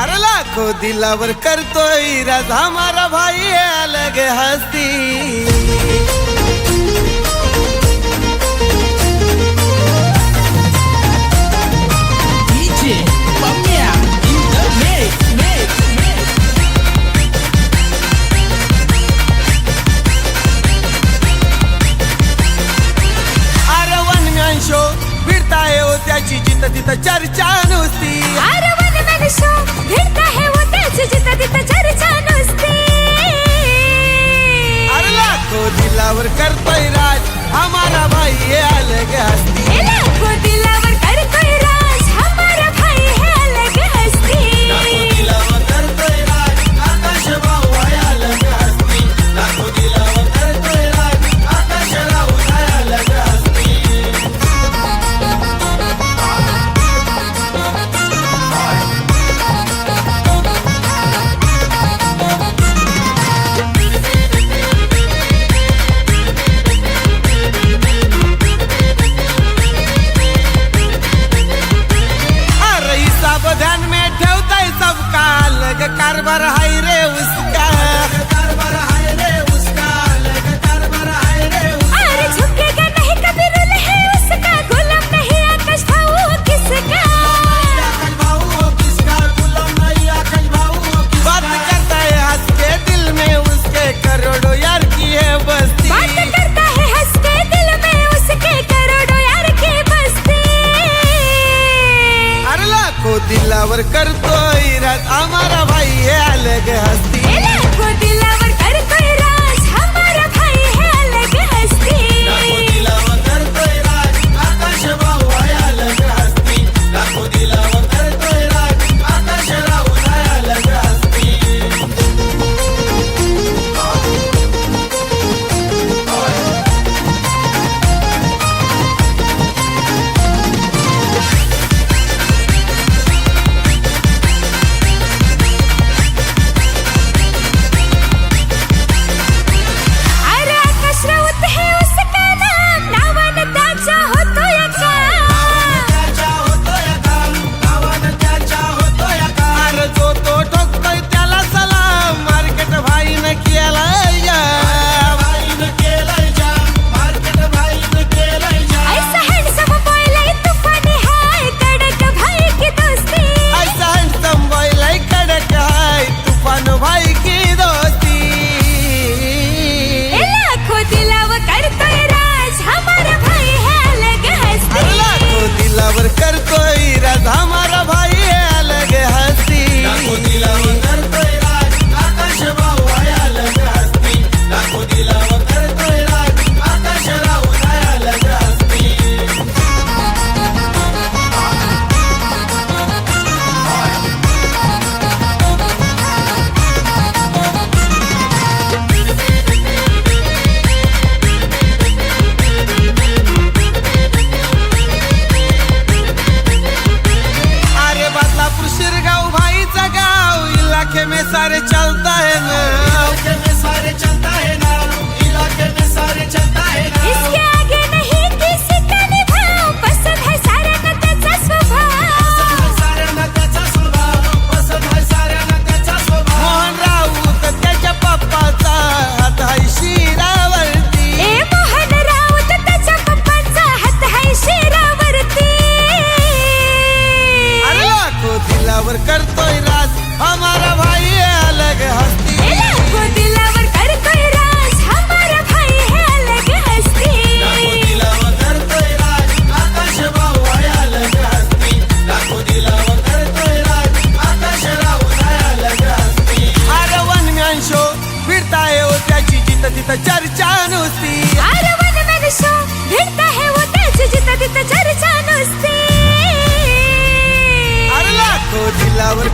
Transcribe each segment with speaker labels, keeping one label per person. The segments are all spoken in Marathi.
Speaker 1: अरे लाखों दिलावर करतोय राज हमारा भाई अलग हस्ती। फिरताय हो त्याची जिथं तिथं चर्चा नुसती।
Speaker 2: अरे वन मन शो फिरता है वो त्याची जिथं तिथं चर्चा नुसती।
Speaker 1: अरे लाखों दिलावर करतोय राज हमारा भाई है अलग हस्ती।
Speaker 2: लाखों दिलावर करतोय राज हमारा भाई है अलग हस्ती।
Speaker 1: लाखों दिलावर करतोय राज आकाश भाऊ है अलग हस्ती। लाखों दिलावर करतोय राज आकाश भाऊ है अलग हस्ती। ध्यान में ठेवताय सबका अलग कारभार है रे उसका। कारभार है रे उसका अलग कारभार है रे उसका।
Speaker 2: अरे झुकेगा नहीं कभी रूल है उसका। गुलाम नहीं आकाश भाऊ किसका।
Speaker 1: आकाश भाऊ किसका गुलाम नहीं आकाश भाऊ किसका। बात करता है हंस के दिल में उसके करोड़ों यार की है बस्ती।
Speaker 2: बात करता है हंस के दिल में उसके करोड़ों यार की बस्ती।
Speaker 1: अरे लाखों दिलावर करतोय राज हमारा भाई है अलग हस्ती।
Speaker 2: लाखों दिलावर करतोय राज हमारा भाई है अलग हस्ती।
Speaker 1: लाखों दिलावर करतोय राज आकाश भाऊ है अलग हस्ती। लाखों दिलावर करतोय राज आकाश भाऊ है अलग हस्ती। करतोय राज हमारा भाई है अलग हस्ती। लाखों दिलावर करतोय राज आकाश भाऊ है अलग हस्ती। लाखों दिलावर करतोय राज आकाश भाऊ है अलग हस्ती। शिरगांव भाईचा गाव इलाके में सारे चलता है ना। इलाके में सारे चलता है ना। इलाके में सारे चलता है ना।
Speaker 2: इसके आगे नहीं किसी का निभाव। पसंद है साऱ्यांना त्याचा स्वभाव।
Speaker 1: साऱ्यांना त्याचा स्वभाव पसंद है साऱ्यांना त्याचा स्वभाव। मोहन राऊत त्याच्या पप्पाचा हात आहे शिरावरती।
Speaker 2: मोहन राऊत त्याच्या पप्पाचा हात आहे शिरावरती।
Speaker 1: अरे लाखों दिलावर करतोय राज हमारा भाई है अलग हस्ती।
Speaker 2: लाखों दिलावर करतोय राज हमारा भाई है अलग हस्ती।
Speaker 1: लाखों दिलावर करतोय राज आकाश भाऊ है अलग हस्ती। लाखों दिलावर करतोय राज आकाश भाऊ है अलग हस्ती। अरे वन मॅन शो फिरताय हो त्याची जिथं तिथं चर्चा नुसती।
Speaker 2: अरे वन मॅन शो फिरता है वो त्याची जिथं तिथं चर्चा नुसती।
Speaker 1: अरे लाखों दिलावर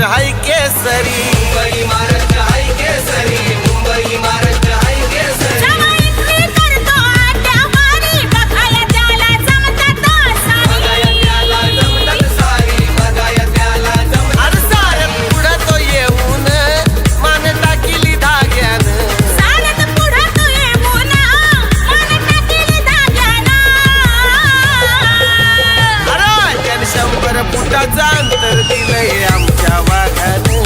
Speaker 1: महाराष्ट्र हाय केसरी, मुंबई महाराष्ट्र हाय केसरी, मुंबई महाराष्ट्र हाय केसरी.
Speaker 2: जमाईतली करतो आट्यापारी, बघाया त्याला जमतात सारी.
Speaker 1: त्याला जमतात सारी, बघाया त्याला जमतात. अरे सारं पुढं तो येऊन मान टाकिली धाग्यानं,
Speaker 2: सारत पुढं तू येऊन मान टाकली धाग्यानं.
Speaker 1: अरे त्यानं 100 फुटाचं अंतर दिलंय आमच्या वाघानं.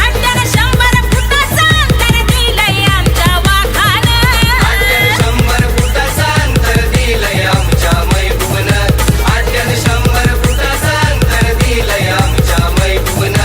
Speaker 2: आट्यानं 100 फुटाचं अंतर दिलंय आमच्या वाघानं.
Speaker 1: 100 फुटाचं अंतर दिलंय आमच्या मैबूबनं. 100 फुटाचं अंतर दिलंय आमच्या मैबूबनं.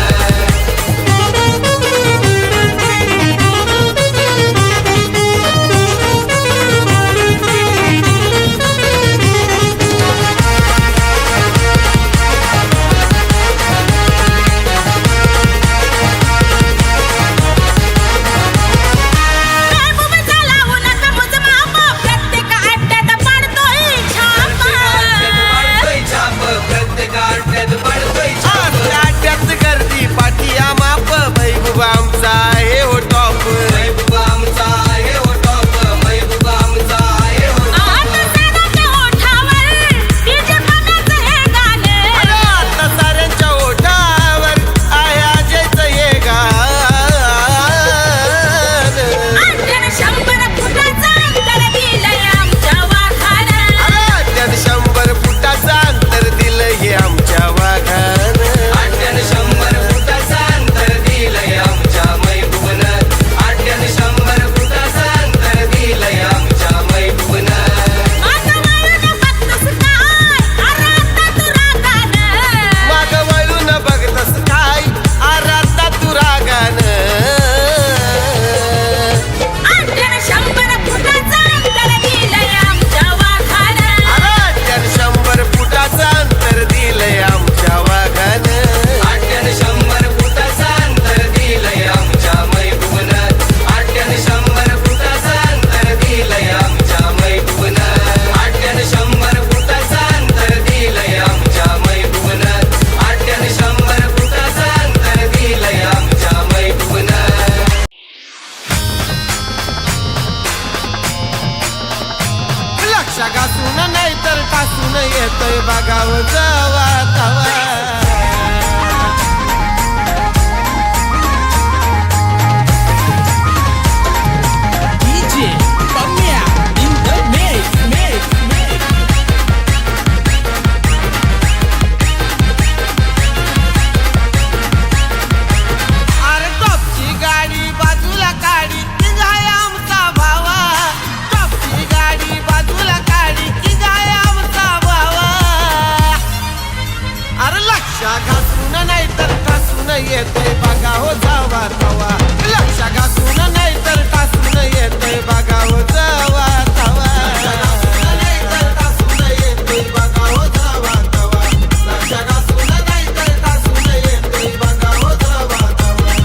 Speaker 2: महबूब झाला उन्हाचा मोजमाप, प्रत्येक आट्यात पडतोय छाप.
Speaker 1: पडतोय छाप, प्रत्येक आट्यात पडतोय छाप. आट्यात गर्दी पाठिया माप, मैबूब आमचा आहे हो टॉप. मैबूब आमचा आहे हो टॉप, मैबूब आमचा आहे हो टॉप.
Speaker 2: आता सणाच्या ओठावर डीजे पकाचं हे गाणं.
Speaker 1: अरे आता साऱ्यांच्या ओठावर आहे अजयचं हे गाणं.
Speaker 2: आट्यानं 100 फुटाचं अंतर दिलंय आमच्या वाघानं.
Speaker 1: अरे त्यानं 100 फुटाचं अंतर दिलंय आमच्या वाघानं. 100 फुटाचं अंतर दिलंय आमच्या मैबूबनं. 100 फुटाचं अंतर दिलंय आमच्या मैबूबनं.
Speaker 2: मागं वळून बघतोस काय, अरे आता तू रागानं.
Speaker 1: मागं वळून बघतस काय, अरे आता तू रागानं.
Speaker 2: आट्यानं 100 फुटाचं अंतर दिलंय आमच्या वाघानं.
Speaker 1: अरे त्यानं 100 फुटाचं अंतर दिलंय आमच्या वाघानं. 100 फुटाचं अंतर दिलंय आमच्या मैबूबनं. 100 फुटाचं अंतर दिलंय आमच्या मैबूबनं. 100 फुटाचं अंतर दिलंय आमच्या मैबूबनं. 100 फुटाचं अंतर दिलंय आमच्या मैबूबनं. लक्ष घासून नाही तर टासून येतोय बघावं जावा तवा.
Speaker 3: DJ Pamia in the mix.
Speaker 1: अरे टॉपची गाडी बाजूला काढी की जाय आमचा भावा. टॉपची गाडी बाजूला काढी की जाय आमचा भावा. अरे लक्ष घासून नाही तर टासून येतोय बघा हो जावा तवा. लक्ष घासून नाही तर टासून येतोय बघा हो जावा तवा. नाही तर टासून येतोय बघा हो जावा तवा. लक्ष घासून नाही तर टासून येतोय बघा हो जावा तवा.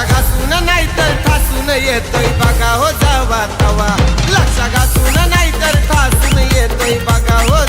Speaker 1: घासून नाही तर ठासून येतोय बघा हो जावा तवा लक्ष घासून नाही तर ठासून येतोय बघा हो